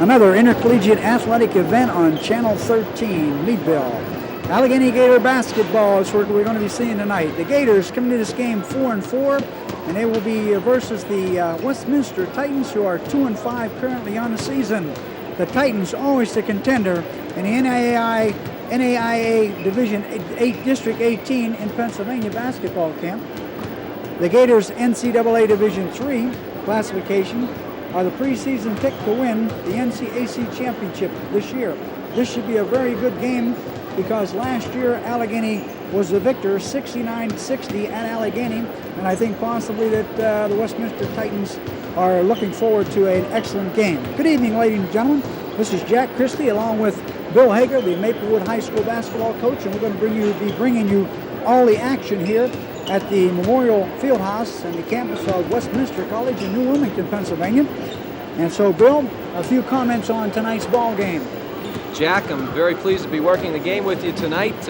another intercollegiate athletic event on Channel 13, Meadville. Allegheny Gator basketball is what we're going to be seeing tonight. The Gators coming to this game 4-4, and they will be versus the Westminster Titans, who are 2-5 currently on the season. The Titans, always the contender in the NAIA Division 8 District 18 in Pennsylvania basketball camp. The Gators NCAA Division III classification are the preseason pick to win the NCAC championship this year. This should be a very good game because last year Allegheny was the victor, 69-60 at Allegheny, and I think possibly that the Westminster Titans are looking forward to an excellent game. Good evening, ladies and gentlemen. This is Jack Christie along with Bill Hager, the Maplewood High School basketball coach, and we're going to be bringing you all the action here at the Memorial Fieldhouse and the campus of Westminster College in New Wilmington, Pennsylvania. And so, Bill, a few comments on tonight's ball game. Jack, I'm very pleased to be working the game with you tonight.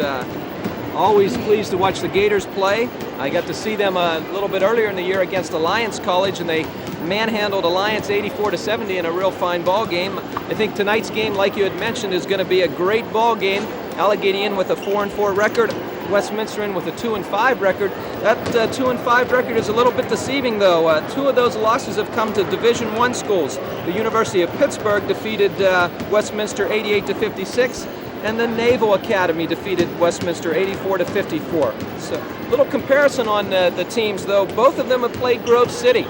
Always pleased to watch the Gators play. I got to see them a little bit earlier in the year against Alliance College, and they manhandled Alliance 84-70 in a real fine ball game. I think tonight's game, like you had mentioned, is going to be a great ball game. Allegheny in with a 4-4 record, Westminster in with a 2-5 record. That 2-5 record is a little bit deceiving, though. Two of those losses have come to Division I schools. The University of Pittsburgh defeated Westminster 88-56, and the Naval Academy defeated Westminster 84-54. So, little comparison on the teams, though. Both of them have played Grove City,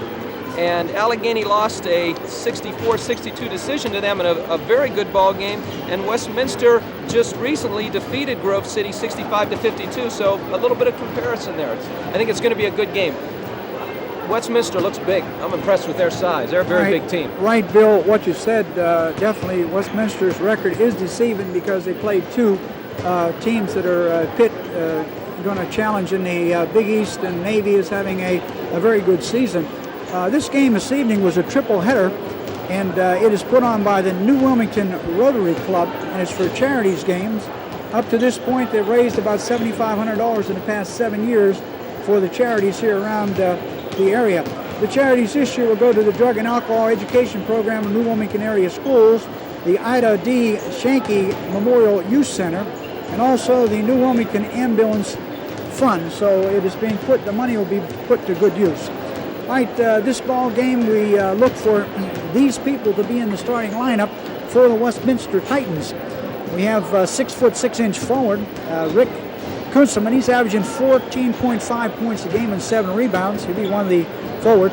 and Allegheny lost a 64-62 decision to them in a very good ball game, and Westminster just recently defeated Grove City 65-52, so a little bit of comparison there. I think it's going to be a good game. Westminster looks big. I'm impressed with their size. They're a very big team. Right, Bill, what you said, definitely Westminster's record is deceiving because they played two teams that are going to challenge in the Big East, and Navy is having a very good season. This game this evening was a triple header, and it is put on by the New Wilmington Rotary Club, and it's for charities games. Up to this point, they've raised about $7,500 in the past 7 years for the charities here around the area. The charities this year will go to the Drug and Alcohol Education Program in New Wilmington area schools, the Ida D. Shanky Memorial Youth Center, and also the New Wilmington Ambulance Fund. So it is being put, the money will be put to good use. Right, this ball game, we look for these people to be in the starting lineup for the Westminster Titans. We have 6'6" forward, Rick Kunzelman. He's averaging 14.5 points a game and 7 rebounds. He'll be one of the forward.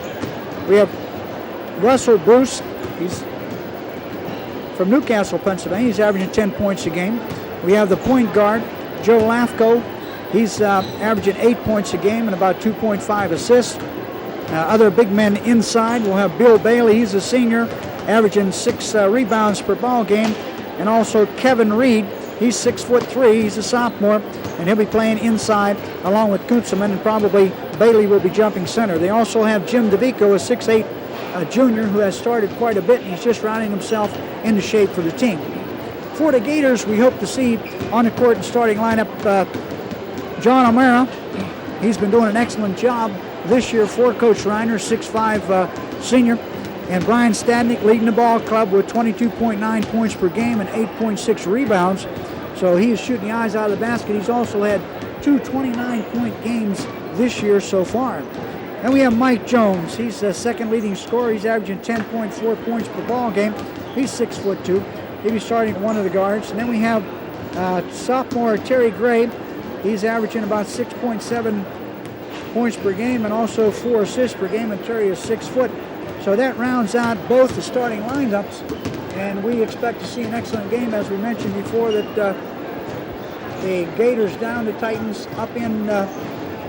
We have Russell Bruce. He's from Newcastle, Pennsylvania. He's averaging 10 points a game. We have the point guard, Joe Lafko. He's averaging 8 points a game and about 2.5 assists. Other big men inside, we'll have Bill Bailey. He's a senior, averaging 6 rebounds per ball game. And also Kevin Reed. He's 6'3". He's a sophomore, and he'll be playing inside along with Kunzelman, and probably Bailey will be jumping center. They also have Jim DeVico, a 6'8" junior who has started quite a bit, and he's just rounding himself into shape for the team. For the Gators, we hope to see on the court and starting lineup John O'Mara. He's been doing an excellent job this year for Coach Reiner, 6'5" senior. And Brian Stadnick leading the ball club with 22.9 points per game and 8.6 rebounds. So he is shooting the eyes out of the basket. He's also had 2 29-point games this year so far. Then we have Mike Jones. He's the second leading scorer. He's averaging 10.4 points per ball game. He's 6'2". He'll be starting at one of the guards. And then we have sophomore Terry Gray. He's averaging about 6.7 points per game and also 4 assists per game. And Terry is 6 foot. So that rounds out both the starting lineups, and we expect to see an excellent game. As we mentioned before, that the Gators down the Titans up in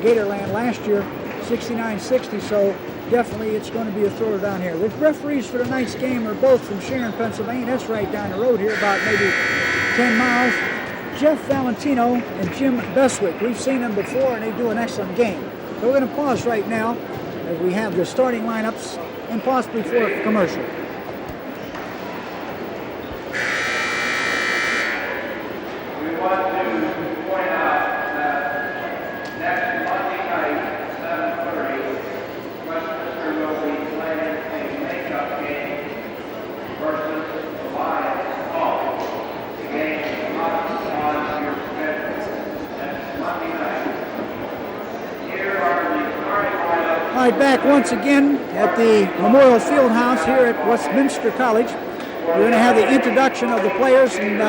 Gatorland last year, 69-60, so definitely it's going to be a thrower down here. The referees for tonight's game are both from Sharon, Pennsylvania. That's right down the road here, about maybe 10 miles. Jeff Valentino and Jim Beswick. We've seen them before, and they do an excellent game. So we're going to pause right now as we have the starting lineups and possibly for a commercial. We want to point out that next Monday night at 7:30, Westminster will be playing a makeup game versus All right, back once again at the Memorial Fieldhouse here at Westminster College. We're going to have the introduction of the players, and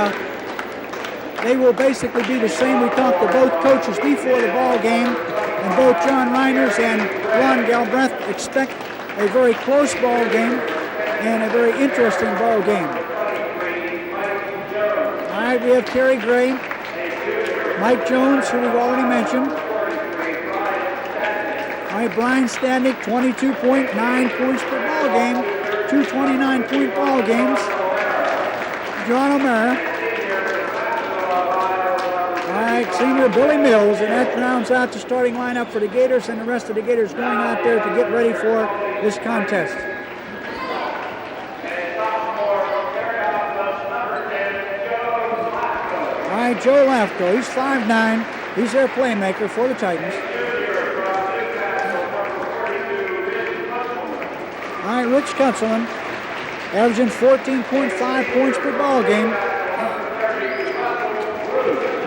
they will basically be the same. We talked to both coaches before the ball game, and both John Reiners and Ron Galbraith expect a very close ball game and a very interesting ball game. All right, we have Terry Gray, Mike Jones, who we've already mentioned. All right, Brian Stadnick, 22.9 points per ball game, 2 29-point ball games. John O'Mara. All right, senior Billy Mills, and that rounds out the starting lineup for the Gators, and the rest of the Gators going out there to get ready for this contest. All right, Joe Lafko, he's 5'9". He's their playmaker for the Titans. All right, Rich Kutzelman, averaging 14.5 points per ball game.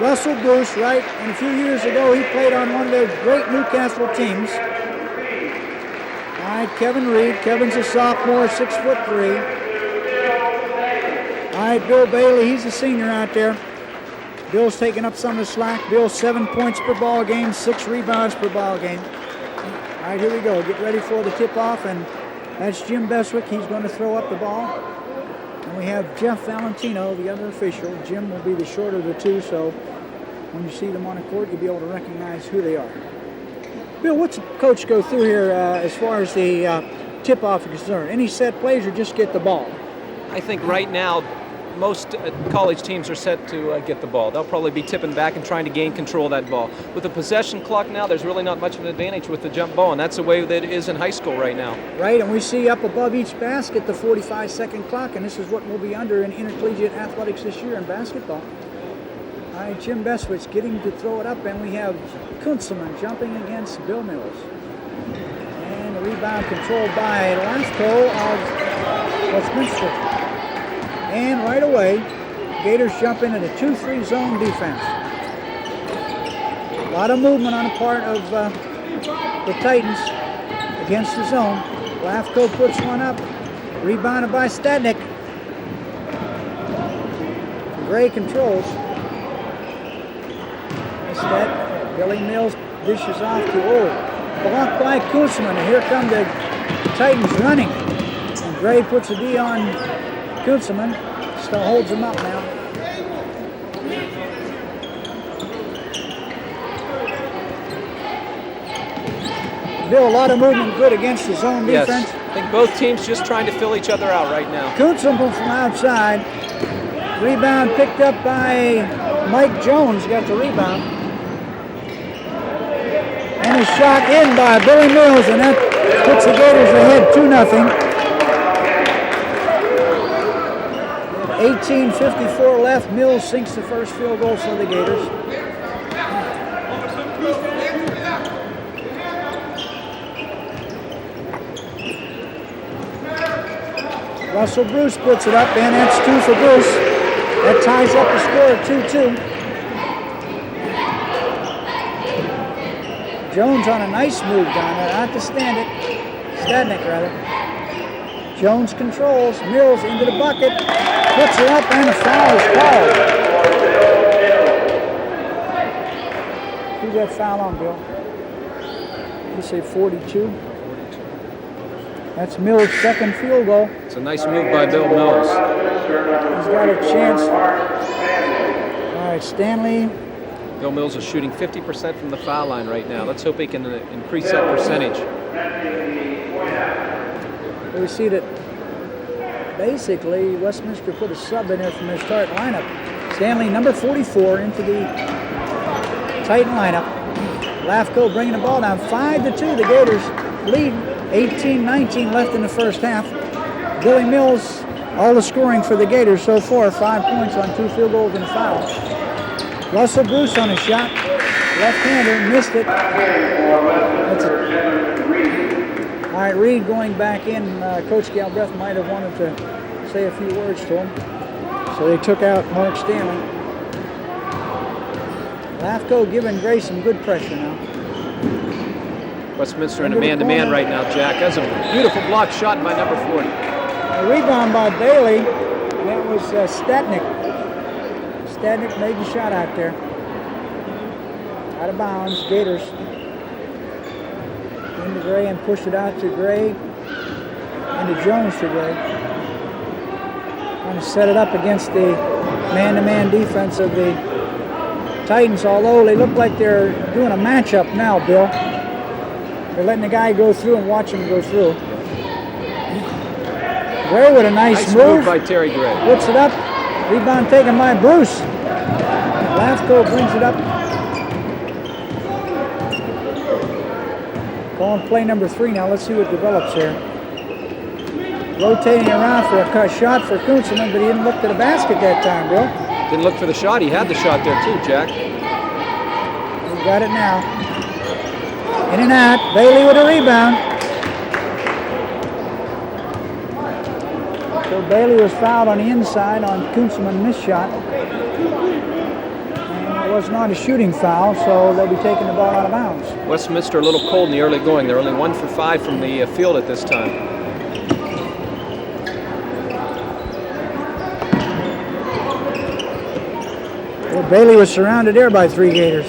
Russell Bruce, right, and a few years ago he played on one of the great Newcastle teams. All right, Kevin Reed. Kevin's a sophomore, 6'3". All right, Bill Bailey, he's a senior out there. Bill's taking up some of the slack. Bill's 7 points per ball game, 6 rebounds per ball game. All right, here we go. Get ready for the tip-off, and that's Jim Beswick. He's going to throw up the ball. And we have Jeff Valentino, the other official. Jim will be the shorter of the two, so when you see them on the court, you'll be able to recognize who they are. Bill, what's the coach go through here as far as the tip-off is concerned? Any set plays or just get the ball? I think right now most college teams are set to get the ball. They'll probably be tipping back and trying to gain control of that ball. With the possession clock now, there's really not much of an advantage with the jump ball, and that's the way that it is in high school right now. Right, and we see up above each basket the 45-second clock, and this is what we'll be under in intercollegiate athletics this year in basketball. All right, Jim Beswick's getting to throw it up, and we have Kunzelman jumping against Bill Mills. And the rebound controlled by Lafko of Westminster. And right away, Gators jump into the 2-3 zone defense. A lot of movement on the part of the Titans against the zone. Lafko puts one up, rebounded by Stadnick. Gray controls. Instead, Billy Mills dishes off to blocked by Kunzelman. And here come the Titans running. And Gray puts a D on Kunzelman. Still holds him up now. Bill, a lot of movement good against the zone defense. Yes, I think both teams just trying to fill each other out right now. Kunzelman from outside. Rebound picked up by Mike Jones, got the rebound. And a shot in by Billy Mills, and that puts the Gators ahead 2-0. 18:54 left. Mills sinks the first field goal for the Gators. Russell Bruce puts it up, and that's 2 for Bruce. That ties up the score at 2-2. Jones on a nice move down there, out to Stadnick rather. Jones controls, Mills into the bucket, puts it up, and a foul is called. Who's that foul on, Bill? You say 42? That's Mills' second field goal. It's a nice move by Bill Mills. He's got a chance. All right, Stanley. Bill Mills is shooting 50% from the foul line right now. Let's hope he can increase that percentage. We see that basically Westminster put a sub in there from their start lineup. Stanley, number 44, into the Titan lineup. Lafko bringing the ball down 5-2. The Gators lead. 18-19 left in the first half. Billy Mills, all the scoring for the Gators so far, 5 points on 2 field goals and a foul. Russell Bruce on a shot, left-hander, missed it. All right, Reed going back in. Coach Galbraith might have wanted to say a few words to him, so they took out Mark Stanley. Lafko giving Gray some good pressure now. Westminster in a man-to-man right now, Jack. That's a beautiful block shot by number 40. A rebound by Bailey. That was Stadnik. Stadnik made the shot out there. Out of bounds, Gators. Into Gray and pushed it out to Gray. Into Jones to Gray. Trying to set it up against the man-to-man defense of the Titans, although they look like they're doing a matchup now, Bill. They're letting the guy go through and watch him go through. Gray with a nice move by Terry Gray. Puts it up. Rebound taken by Bruce. Lafko brings it up. Calling play number 3 now. Let's see what develops here. Rotating around for a cut shot for Kunzelman, but he didn't look to the basket that time, Bill. Didn't look for the shot. He had the shot there too, Jack. He got it now. In and out. Bailey with a rebound. So Bailey was fouled on the inside on Kunzelman missed shot. And it was not a shooting foul, so they'll be taking the ball out of bounds. Westminster a little cold in the early going. They're only 1 for 5 from the field at this time. Well, Bailey was surrounded there by 3 Gators.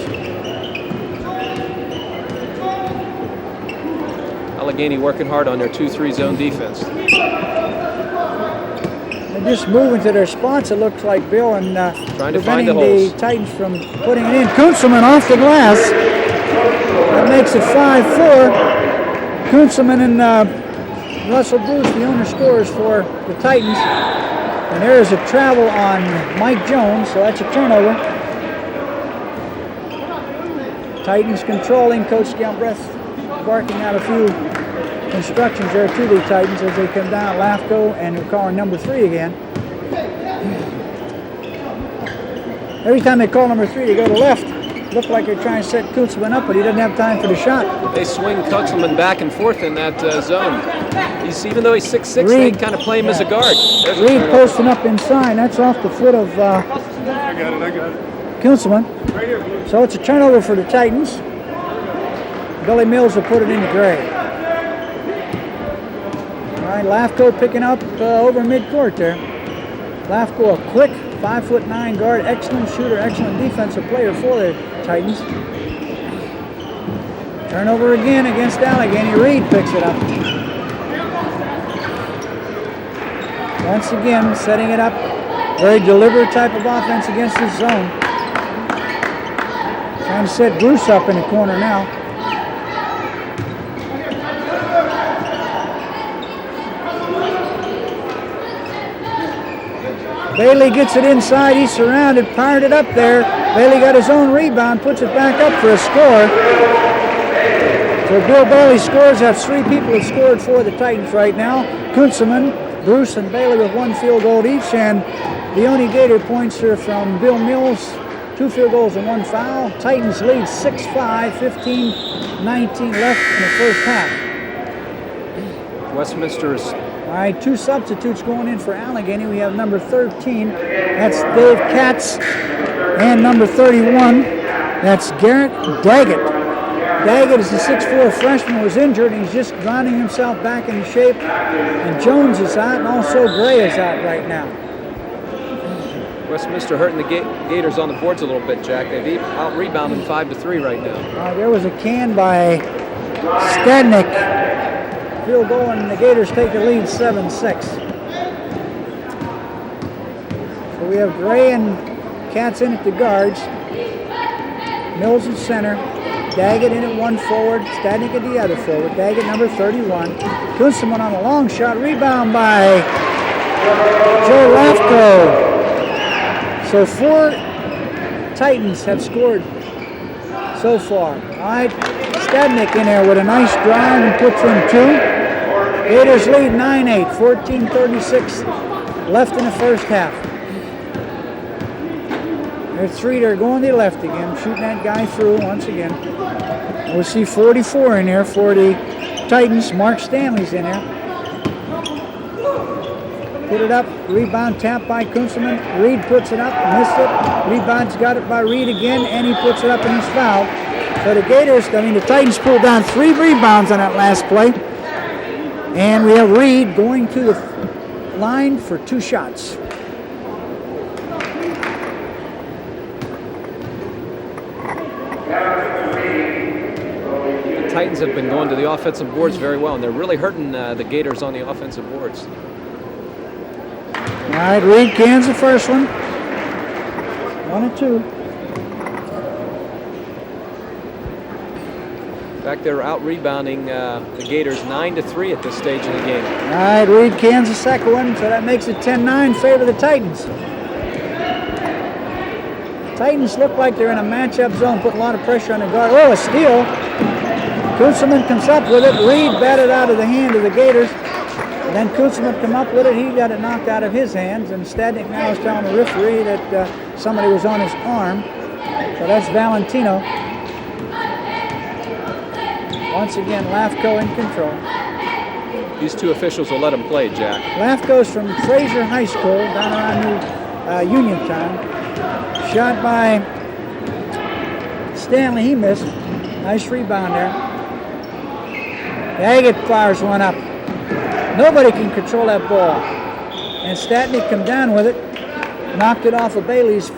Allegheny working hard on their 2-3 zone defense. They're just moving to their spots, it looks like, Bill, and trying to find the preventing holes. the Titans from putting it in. Kunzelman off the glass. That makes it 5-4. Kunzelman and Russell Bruce, the owner, scores for the Titans. And there is a travel on Mike Jones, so that's a turnover. Titans controlling. Coach Galbraith barking out a few instructions there to the Titans as they come down. Lafko and we're calling number 3 again. Every time they call number 3, they go to left. Look like they're trying to set Kunzelman up, but he doesn't have time for the shot. They swing Kunzelman back and forth in that zone. Even though he's 6'6", they kind of play him as a guard. Reed posting up inside. That's off the foot of I got it. Kunzelman. So it's a turnover for the Titans. Billy Mills will put it into Gray. All right, Lafko picking up over midcourt there. Lafko, a quick 5'9" guard, excellent shooter, excellent defensive player for the Titans. Turnover again against Allegheny. Reed picks it up. Once again, setting it up. Very deliberate type of offense against this zone. Trying to set Bruce up in the corner now. Bailey gets it inside. He's surrounded, fired it up there. Bailey got his own rebound, puts it back up for a score. So Bill Bailey scores. That's 3 people that scored for the Titans right now. Kunzelman, Bruce, and Bailey with 1 field goal each. And the only Gator points are from Bill Mills. 2 field goals and 1 foul. Titans lead 6-5, 15-19 left in the first half. Westminster is... All right, 2 substitutes going in for Allegheny. We have number 13. That's Dave Katz. And number 31. That's Garrett Daggett. Daggett is a 6'4" freshman, was injured, and he's just grinding himself back into shape. And Jones is out, and also Gray is out right now. Westminster hurting the Gators on the boards a little bit, Jack. They've out-rebounded 5-3 right now. There was a can by Stadnik. Field goal, and the Gators take the lead 7-6. So we have Gray and Katz in at the guards. Mills at center. Daggett in at 1 forward. Stadnik at the other forward. Daggett number 31. Kunzelman on a long shot. Rebound by Joe Lafko. So 4 Titans have scored so far. All right, Stadnik in there with a nice drive and puts in 2. Gators lead 9-8, 14:36 left in the first half. There's 3 that are going to the left again, shooting that guy through once again. We'll see 44 in there for the Titans. Mark Stanley's in there. Put it up, rebound tap by Kunzelman. Reed puts it up, missed it. Rebound's got it by Reed again, and he puts it up and he's fouled. So the Titans pulled down 3 rebounds on that last play. And we have Reed going to the line for 2 shots. The Titans have been going to the offensive boards very well, and they're really hurting the Gators on the offensive boards. All right, Reed cans the first one. 1 and 2. In fact, they're out rebounding the Gators 9-3 at this stage in the game. All right, Reed cans the second one, so that makes it 10-9 in favor of the Titans. Titans look like they're in a matchup zone, putting a lot of pressure on the guard. Oh, a steal. Kunzelman comes up with it. Reed batted out of the hand of the Gators. And then Kunzelman come up with it. He got it knocked out of his hands. And Stadnick now is telling the referee that somebody was on his arm. So that's Valentino. Once again, Lafco in control. These 2 officials will let him play, Jack. Lafco's from Fraser High School down around Uniontown. Shot by Stanley, he missed. Nice rebound there. Daggett fires one up. Nobody can control that ball. And Stadnick come down with it, knocked it off of Bailey's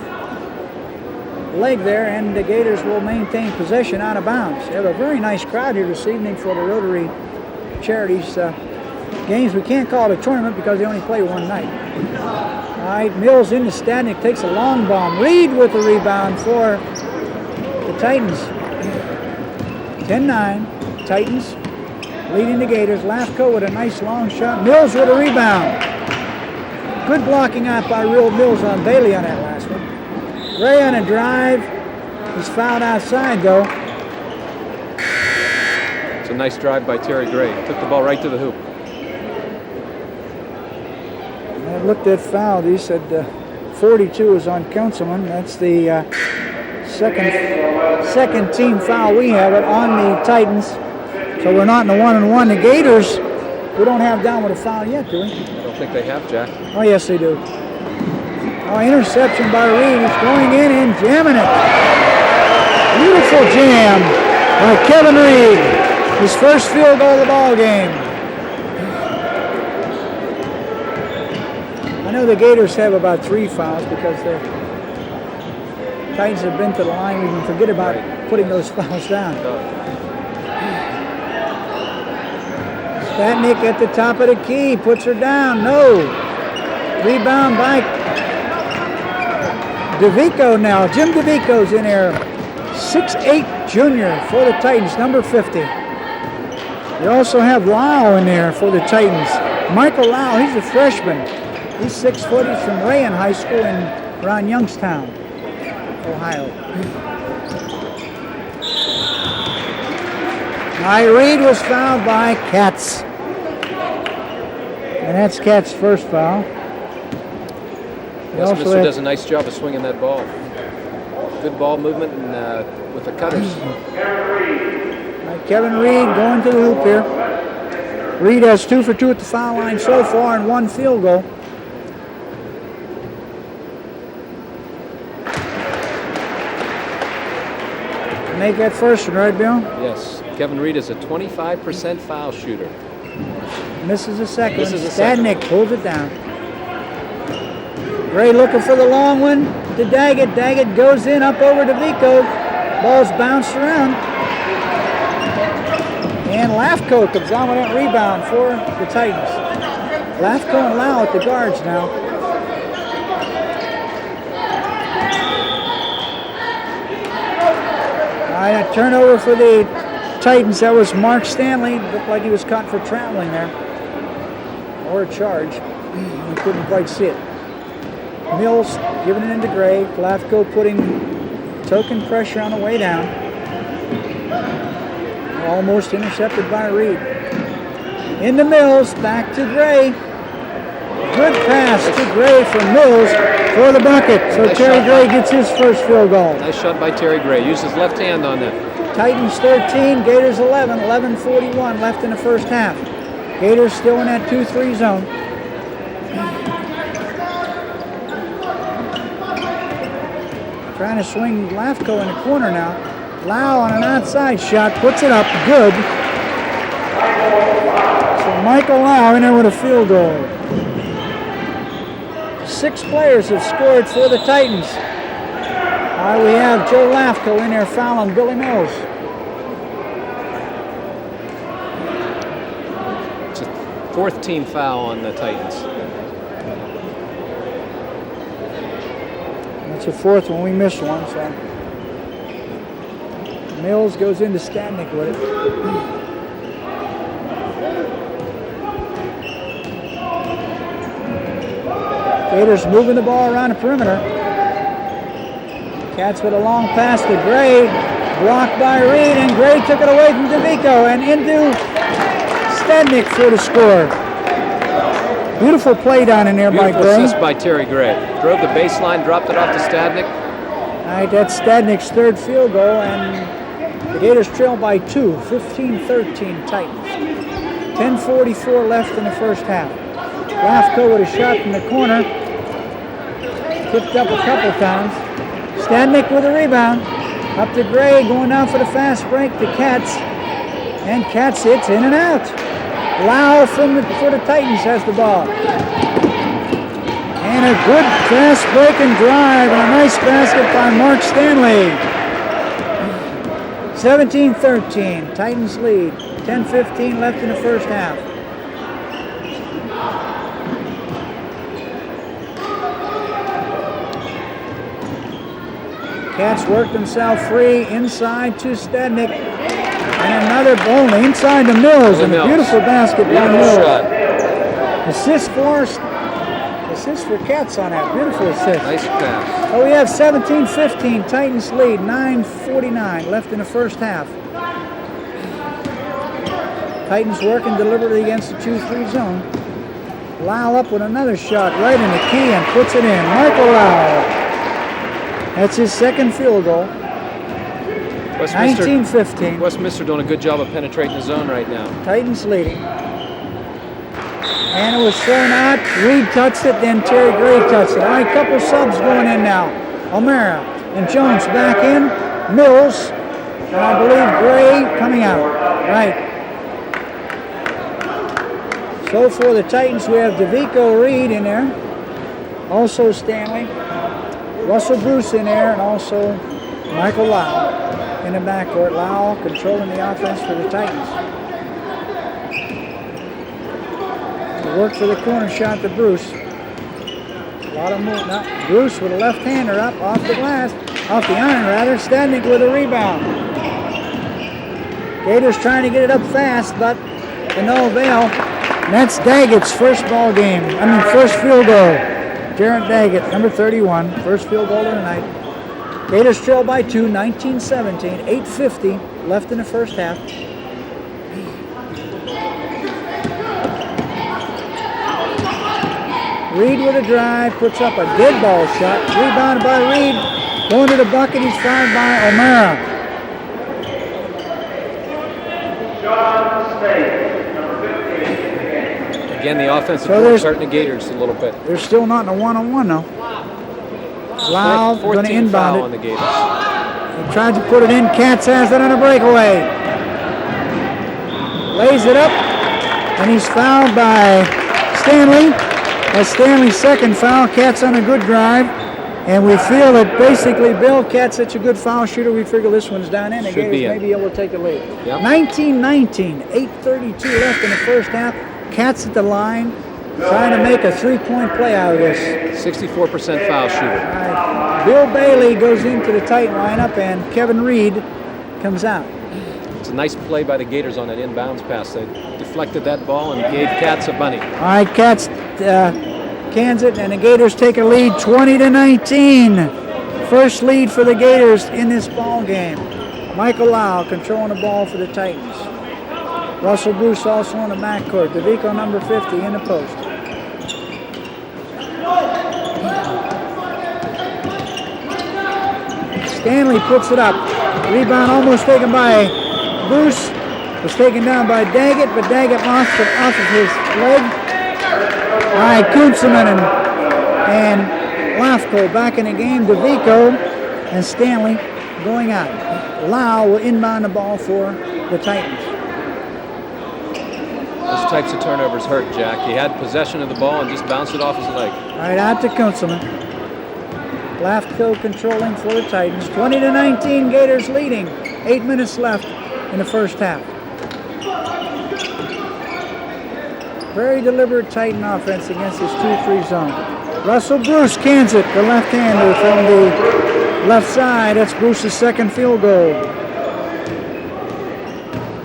leg there, and the Gators will maintain possession out of bounds. They have a very nice crowd here this evening for the Rotary Charities games. We can't call it a tournament because they only play one night. All right, Mills into Stadnick, takes a long bomb. Reed with the rebound for the Titans. 10-9, Titans leading the Gators. Lafco with a nice long shot. Mills with a rebound. Good blocking out by Real Mills on Bailey on that last one. Gray on a drive. He's fouled outside though. It's a nice drive by Terry Gray. Took the ball right to the hoop. I looked at foul. He said 42 is on Councilman. That's the second team foul we have it on the Titans. So we're not in the 1-and-1. The Gators, we don't have down with a foul yet, do we? I don't think they have, Jack. Oh, yes, they do. Oh, interception by Reed. It's going in and jamming it. Beautiful jam by Kevin Reed. His first field goal of the ball game. I know the Gators have about 3 fouls because the Titans have been to the line. We can forget about putting those fouls down. Stadnick at the top of the key, puts her down. No. Rebound by DeVico now. Jim DeVico's in there. 6'8" junior for the Titans, number 50. You also have Lau in there for the Titans. Michael Lau, he's a freshman. He's 6 foot. He's from Rayen High School around Youngstown, Ohio. Reed was fouled by Katz. And that's Katz's first foul. Westminster does a nice job of swinging that ball. Good ball movement and with the cutters. Kevin Reed going to the hoop here. Reed has 2 for 2 at the foul line so far and 1 field goal. Make that first one, right, Bill? Yes. Kevin Reed is a 25% foul shooter. Misses the second. Misses the second. Stadnick pulls it down. Gray looking for the long one to Daggett. Daggett goes in up over to Vico. Ball's bounced around. And Lafco comes on with that rebound for the Titans. Lafco and Lau at the guards now. All right, a turnover for the Titans. That was Mark Stanley. Looked like he was caught for traveling there. Or a charge. We couldn't quite see it. Mills giving it into Gray. Lafco putting token pressure on the way down. Almost intercepted by Reed. Into Mills, back to Gray. Good pass to Gray from Mills for the bucket. So Nice Terry shot. Gray gets his first field goal. Nice shot by Terry Gray. Used his left hand on that. Titans 13, Gators 11, 11:41 left in the first half. Gators still in that 2-3 zone. Trying to swing Lafco in the corner now. Lau on an outside shot, puts it up, good. So Michael Lau in there with a field goal. 6 players have scored for the Titans. We have Joe Lafko in there fouling Billy Mills. It's a 4th team foul on the Titans. That's the 4th one. We missed one, so Mills goes into Stadnick with it. Gators moving the ball around the perimeter. Cats with a long pass to Gray, blocked by Reed, and Gray took it away from DeVico and into Stadnick for the score. Beautiful play down in there by Beautiful Gray. assist by Terry Gray. Drove the baseline, dropped it off to Stadnick. All right, that's Stadnick's 3rd field goal, and the Gators trail by 2, 15-13 Titans. 10:44 left in the first half. Lafko with a shot from the corner. Tipped up a couple times. Stadnick with a rebound. Up to Gray, going down for the fast break to Katz. And Katz hits in and out. Lau for the Titans has the ball. And a good fast break and drive, and a nice basket by Mark Stanley. 17-13, Titans lead. 10:15 left in the first half. Katz worked himself free inside to Stadnick. And another ball inside to Mills. And a beautiful basket by Mills. Assist for Katz on that. Beautiful assist. Nice pass. So we have 17-15, Titans lead, 9:49 left in the first half. Titans working deliberately against the 2-3 zone. Lau up with another shot right in the key and puts it in. Michael Lau. That's his 2nd field goal. 19-15. Westminster doing a good job of penetrating the zone right now. Titans leading. And it was thrown out. Reed touched it, then Terry Gray touched it. All right, couple subs going in now. O'Mara and Jones back in. Mills, and I believe Gray coming out. Right. So for the Titans, we have DeVico, Reed in there. Also Stanley. Russell Bruce in there, and also Michael Lau in the backcourt. Lau controlling the offense for the Titans. Work for the corner shot to Bruce. A lot of movement. Now, Bruce with a left-hander up off the glass, off the iron rather. Stadnick with a rebound. Gators trying to get it up fast, but to no avail. And that's Daggett's first field goal. Jarrett Daggett, number 31, first field goal of the night. Gators trail by 2, 19-17, 8:50 left in the first half. Reed with a drive, puts up a dead ball shot. Rebounded by Reed. Going to the bucket, he's fouled by O'Mara. John State, number 15. Again, the offensive So board's hurting the Gators a little bit. They're still not in a one-on-one though. Lau going to 14th inbound foul it. on the Gators. He tried to put it in. Katz has it on a breakaway. Lays it up, and he's fouled by Stanley. That's Stanley's 2nd foul. Katz on a good drive. And we feel that basically Bill Katz, such a good foul shooter, we figure this one's down in. The Should be Gators in. may be able to take the lead. Yep. 19-19, 8:32 left in the first half. Katz at the line, trying to make a 3-point play out of this. 64% foul shooter. All right. Bill Bailey goes into the Titan lineup, and Kevin Reed comes out. It's a nice play by the Gators on that inbounds pass. They deflected that ball and gave Katz a bunny. All right, Katz cans it, and the Gators take a lead 20-19. First lead for the Gators in this ball game. Michael Lau controlling the ball for the Titans. Russell Bruce also in the backcourt. DeVico, number 50, in the post. Stanley puts it up. Rebound almost taken by Bruce. Was taken down by Daggett, but Daggett lost it off of his leg. All right, Kunzelman and Lafko back in the game. DeVico and Stanley going on. Lau will inbound the ball for the Titans. Those types of turnovers hurt, Jack. He had possession of the ball and just bounced it off his leg. All right, out to Kunzelman. Lafco controlling for the Titans. 20-19, Gators leading. 8 minutes left in the first half. Very deliberate Titan offense against this 2-3 zone. Russell Bruce cans it, the left-hander from the left side. That's Bruce's second field goal.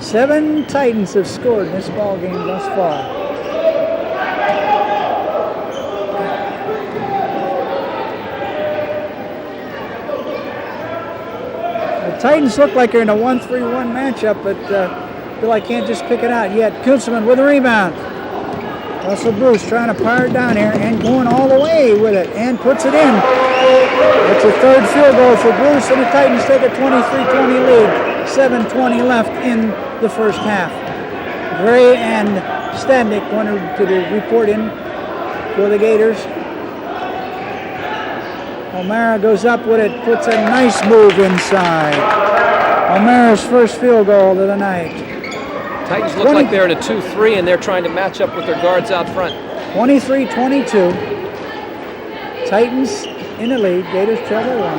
7 Titans have scored in this ball game thus far. The Titans look like they're in a 1-3-1 matchup, but Bill, I can't just pick it out yet. Kunzelman with a rebound. Russell Bruce trying to fire it down here and going all the way with it and puts it in. That's a third field goal for Bruce, and the Titans take a 23-20 lead. 7:20 left in the first half. Gray and Stadnick wanted to report in for the Gators. O'Mara goes up with it, puts a nice move inside. O'Mara's first field goal of the night. Titans look like they're in a 2-3 and they're trying to match up with their guards out front. 23-22. Titans in the lead. Gators trail by 1.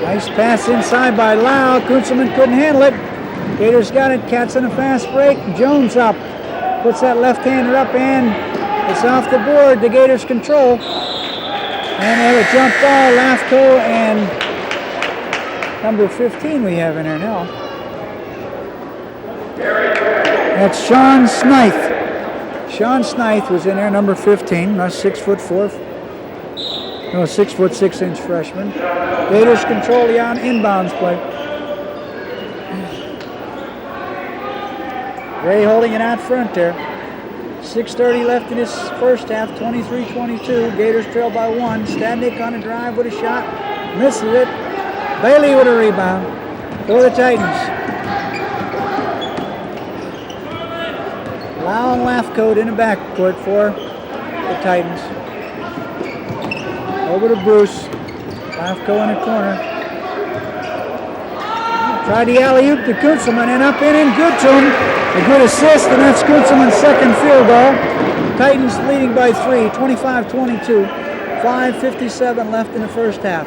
Nice pass inside by Lau. Kunzelman couldn't handle it. Gators got it. Cats in a fast break. Jones up. Puts that left-hander up and it's off the board. The Gators control. And they have a jump ball. Lafco and number 15 we have in there now. That's Sean Smythe. Sean Smythe was in there, number 15. That's 6'4". No, 6'6" freshman. Gators control the inbounds play. Gray holding it out front there. 6:30 left in this first half. 23-22. Gators trail by 1. Stadnick on a drive with a shot. Misses it. Bailey with a rebound for the Titans. Lau and Lafco in the backcourt for the Titans. Over to Bruce. Lafco in the corner. Tried the alley-oop to Kunzelman and up in and good to him. A good assist, and that's Kunzelman's second field goal. Titans leading by 3, 25-22. 5:57 left in the first half.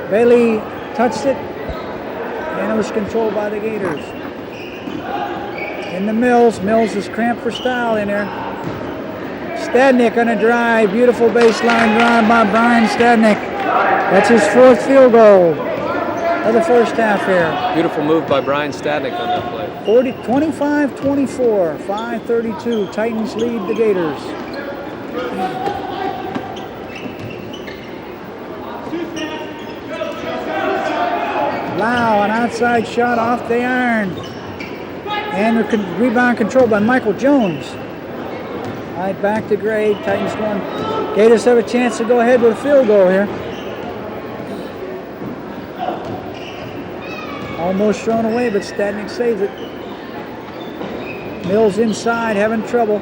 Bailey touched it, and it was controlled by the Gators. In the Mills. Mills is cramped for style in there. Stadnick on a drive. Beautiful baseline drive by Brian Stadnick. That's his 4th field goal of the first half here. Beautiful move by Brian Stadnick on that play. 25-24, 5:32. Titans lead the Gators. Lau, an outside shot off the iron. And the rebound controlled by Michael Jones. All right, back to Gray. Titans going. Gators have a chance to go ahead with a field goal here. Almost thrown away, but Stadnick saves it. Mills inside, having trouble.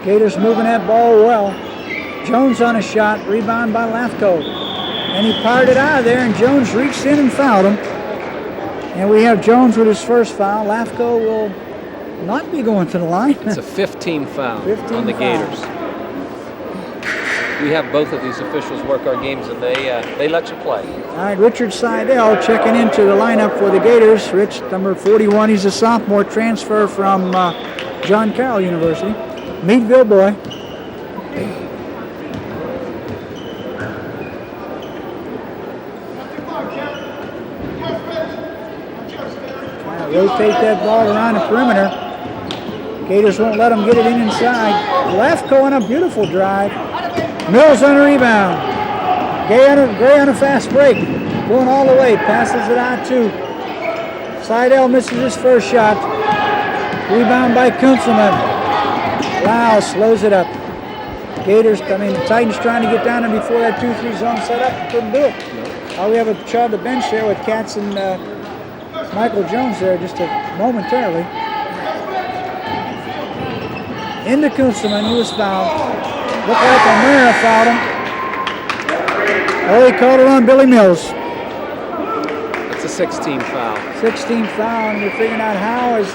Gators moving that ball well. Jones on a shot, rebound by Lafco. And he parred it out of there, and Jones reached in and fouled him. And we have Jones with his first foul. Lafco will not be going to the line. It's a 15 foul 15 on the foul. Gators. We have both of these officials work our games, and they let you play. All right, Richard Seidel checking into the lineup for the Gators. Rich, number 41, he's a sophomore transfer from John Carroll University. Meadville boy. Trying to rotate that ball around the perimeter. Gators won't let them get it inside. Lafco on a beautiful drive. Mills on a rebound. Gray on a fast break. Going all the way. Passes it out to Seidel. Misses his first shot. Rebound by Kunzelman. Lau slows it up. Gators, the Titans trying to get down there before that 2-3 zone set up. Couldn't do it. We have a child on the bench there with Katz and Michael Jones there just momentarily. Into Kunzelman, he was fouled. Looked like O'Mara fouled him. Oh, he called it on Billy Mills. That's a 16 foul. 16 foul, and we're figuring out how does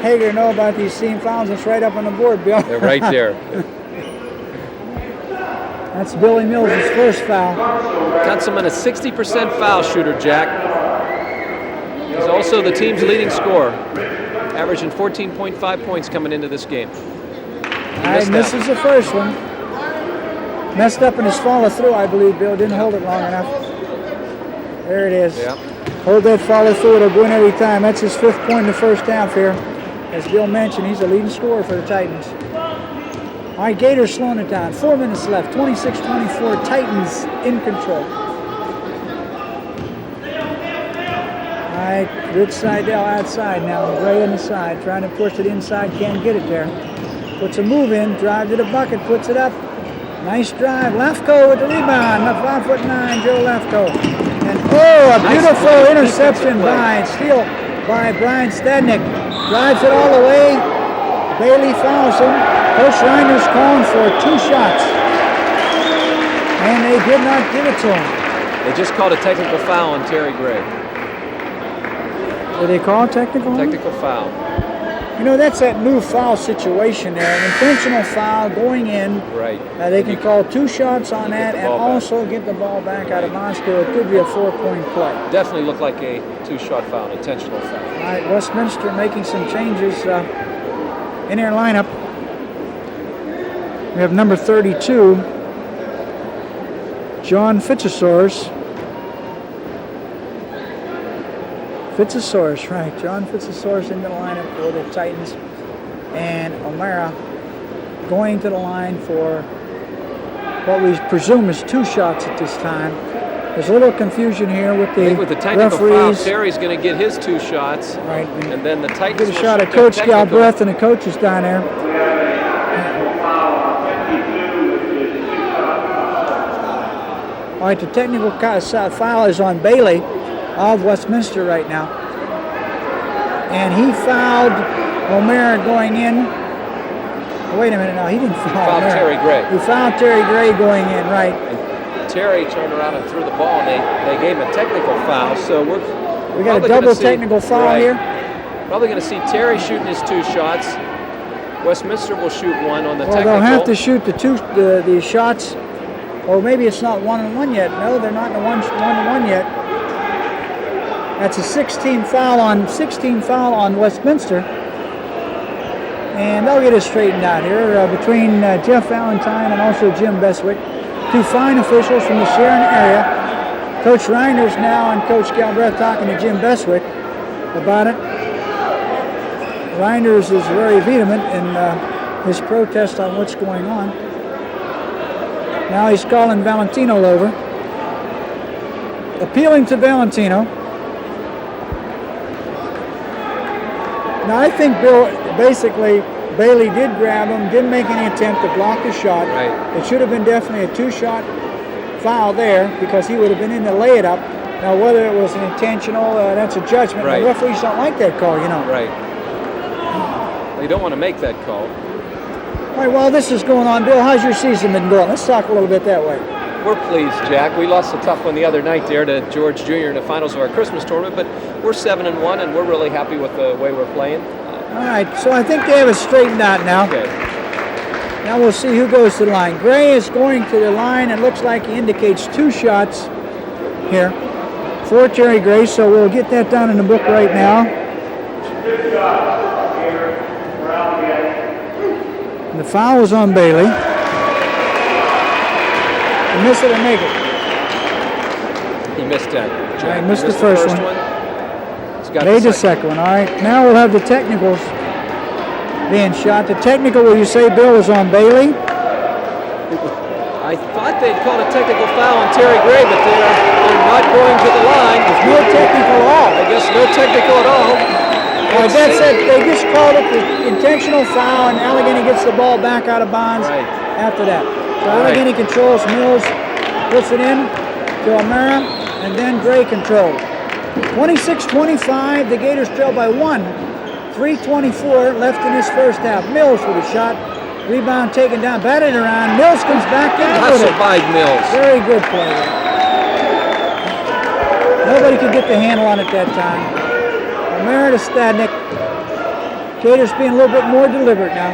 Hager know about these team fouls. It's right up on the board, Bill. They're right there. That's Billy Mills' first foul. Kunzelman, a 60% foul shooter, Jack. He's also the team's leading scorer, averaging 14.5 points coming into this game. All right, misses the first one. Messed up in his follow through, I believe, Bill. Didn't hold it long enough. There it is. Yeah. Hold that follow through. It'll go in every time. That's his 5th point in the first half here. As Bill mentioned, he's the leading scorer for the Titans. All right, Gators slowing it down. 4 minutes left. 26-24. Titans in control. All right, Rich Seidel outside now. Gray on the side. Trying to push it inside. Can't get it there. Puts a move in. Drive to the bucket. Puts it up. Nice drive. Lefko with the rebound. 5'9", Joe Lefko. And oh, a beautiful interception by steal by Brian Stednick. Drives it all the way. Bailey fouls him. Coach Reiner's calling for 2 shots. And they did not give it to him. They just called a technical foul on Terry Gray. Did they call a technical? Technical foul. You know, that's that new foul situation there. An intentional foul going in. Right. They can call 2 shots on that and ball back. also get the ball back out of bounds. It could be a 4-point play. Definitely looked like a 2-shot foul, an intentional foul. All right, Westminster making some changes in their lineup. We have number 32, John Fitzosaurus. Fitzosaurus, right. John Fitzosaurus into the lineup for the Titans. And O'Mara going to the line for what we presume is 2 shots at this time. There's a little confusion here with the, I think with the technical referees. foul, Terry's going to get his 2 shots. Right. And then the Titans Get a will shot shoot at their Coach technical. Galbraith and the coaches down there. All right, the technical foul is on Bailey of Westminster right now. And he fouled O'Mara going in. Oh, wait a minute, no, he didn't foul Fouled O'Mara. Terry Gray. He fouled Terry Gray going in, right. And Terry turned around and threw the ball, and they gave him a technical foul. So We got a probably double gonna see- technical foul right. here. Probably going to see Terry shooting his 2 shots. Westminster will shoot 1 on the Well, technical. they'll have to shoot the shots, or maybe it's not 1-on-1 yet. No, they're not in the 1-on-1 yet. That's a 16 foul on Westminster, and they'll get it straightened out here between Jeff Valentine and also Jim Beswick, 2 fine officials from the Sharon area. Coach Reiner's now and Coach Galbraith talking to Jim Beswick about it. Reinders is very vehement in his protest on what's going on. Now he's calling Valentino over. Appealing to Valentino. Now I think basically Bailey did grab him, didn't make any attempt to block the shot. Right. It should have been definitely a 2-shot foul there because he would have been in to lay it up. Now whether it was an intentional, that's a judgment. Right. The referees don't like that call, you know. Right. You don't want to make that call. All right, while this is going on, Bill, how's your season been going? Let's talk a little bit that way. We're pleased, Jack. We lost a tough one the other night there to George Jr. in the finals of our Christmas tournament, but we're 7-1, and we're really happy with the way we're playing. All right, so I think they have it straightened out now. Okay. Now we'll see who goes to the line. Gray is going to the line. It looks like he indicates 2 shots here for Terry Gray, so we'll get that down in the book right now. And the foul was on Bailey. Miss it or make it? He missed that. Jack. I He missed the first one. He's got Made the the second one. All right, now we'll have the technicals being shot. The technical, will you say, Bill, was on Bailey? I thought they'd called a technical foul on Terry Gray, but they're not going to the line. No technical at all. I guess no technical at all. That's it. They just called it the intentional foul, and Allegheny gets the ball back out of bounds Right. after that. So Right. Allegheny controls. Mills puts it in to O'Mara, and then Gray controls. 26-25. The Gators trail by 1. 3:24 left in this first half. Mills with a shot. Rebound taken down, batted around. Mills comes back in with Hustled it. by Mills. Very good play there. Nobody could get the handle on it that time. O'Mara to Stadnick. Gators being a little bit more deliberate now.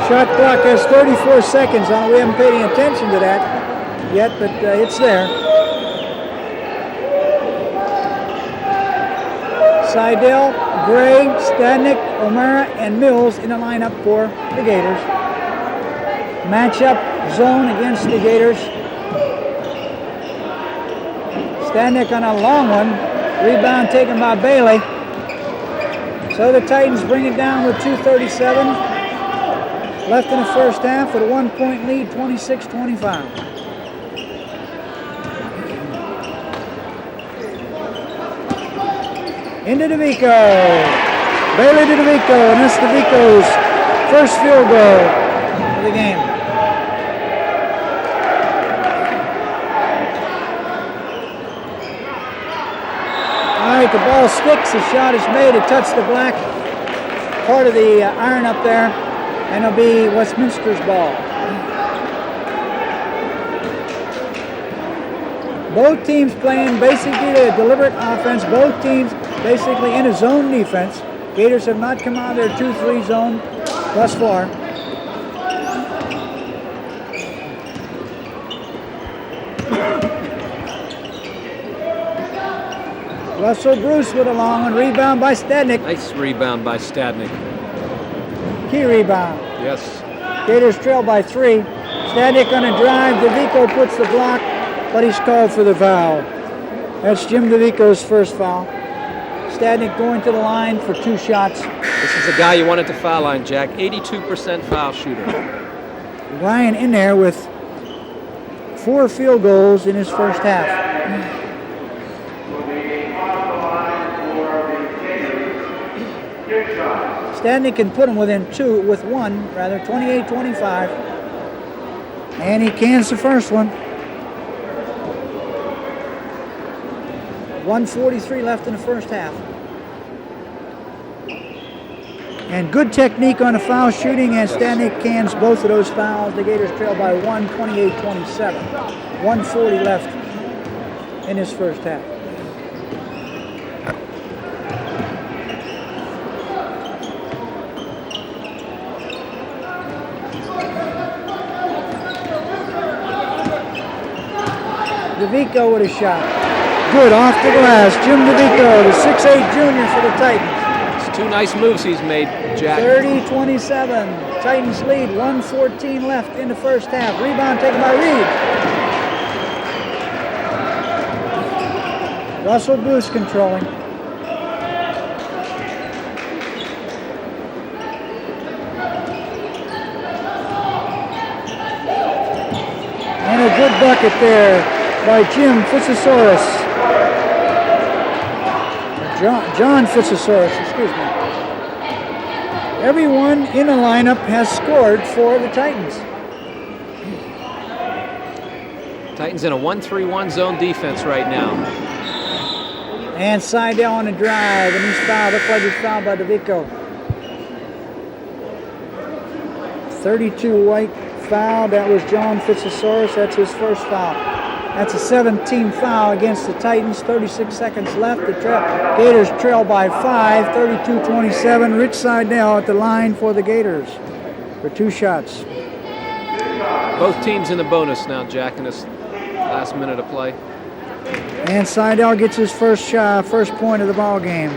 Shot clock has 34 seconds on it. We haven't paid any attention to that yet, but it's there. Seidel, Gray, Stadnick, O'Mara, and Mills in the lineup for the Gators. Matchup zone against the Gators. Stadnick on a long one. Rebound taken by Bailey. So the Titans bring it down with 2:37 left in the first half with a 1-point lead, 26-25. Into DeVico. Bailey to DeVico, and that's DeVico's first field goal of the game. All right, the ball sticks. The shot is made. It touched the black part of the iron up there, and it'll be Westminster's ball. Both teams playing basically a deliberate offense. Both teams basically in a zone defense. Gators have not come out of their 2-3 zone thus far. Russell Bruce with a long one. Rebound by Stadnick. Nice rebound by Stadnick. Key rebound. Yes. Gators trail by 3. Stadnick on a drive. DeVico puts the block, but he's called for the foul. That's Jim DeVico's first foul. Stadnick going to the line for 2 shots. This is the guy you want at the foul line, Jack. 82% foul shooter. Ryan in there with 4 field goals in his first half. Will be on the line for the Gators. Kick shot. Stadnick can put him within 28-25. And he cans the first one. 1:43 left in the first half. And good technique on the foul shooting, and Stadnick cans both of those fouls. The Gators trail by 1, 28-27. 1:40 left in his first half. DeVico with a shot. Good, off the glass. Jim DeVico, the 6'8 junior for the Titans. It's 2 nice moves he's made, Jack. 30-27. Titans lead, 1:14 left in the first half. Rebound taken by Reed. Russell Bruce controlling. And a good bucket there by Jim Fitzosaurus. John Fitzosaurus, excuse me. Everyone in the lineup has scored for the Titans. Titans in a 1-3-1 zone defense right now. And Seidel on a drive, and he's fouled. Looks like he's fouled by DeVico. 32 white foul. That was John Fitzosaurus. That's his first foul. That's a 17 foul against the Titans. 36 seconds left. The Gators trail by 5, 32-27. Rich Seidel at the line for the Gators for 2 shots. Both teams in the bonus now, Jack, in this last minute of play. And Seidel gets his first shot, first point of the ball game.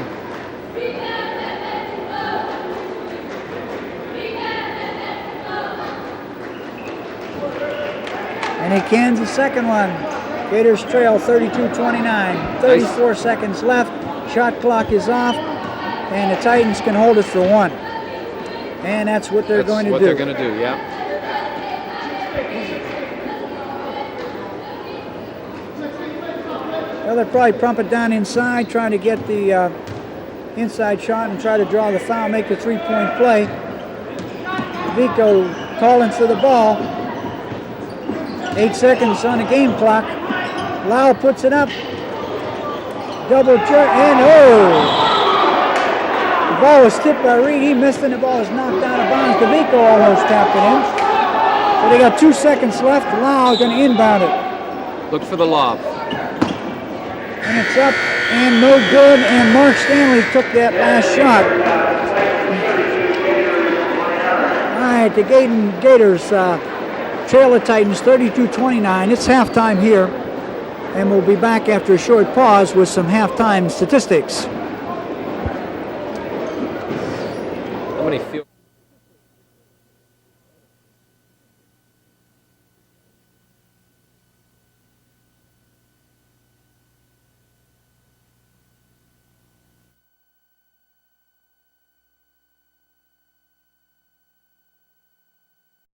And he cans the second one. Gators trail 32-29. 34 seconds left. Shot clock is off. And the Titans can hold it for 1. And that's what they're going to do. That's what they're going to do, yeah. Well, they'll probably pump it down inside, trying to get the inside shot and try to draw the foul, make the 3-point play. Vico calling for the ball. 8 seconds on the game clock. Lau puts it up. Double jerk, and The ball was tipped by Reed. He missed it. The ball was knocked out of bounds. Kavico almost tapped it in. So they got 2 seconds left. Lau going to inbound it. Look for the lob. And it's up and no good. And Mark Stanley took that last shot. All right, the Gators trail the Titans 32-29. It's halftime here. And we'll be back after a short pause with some halftime statistics. How many field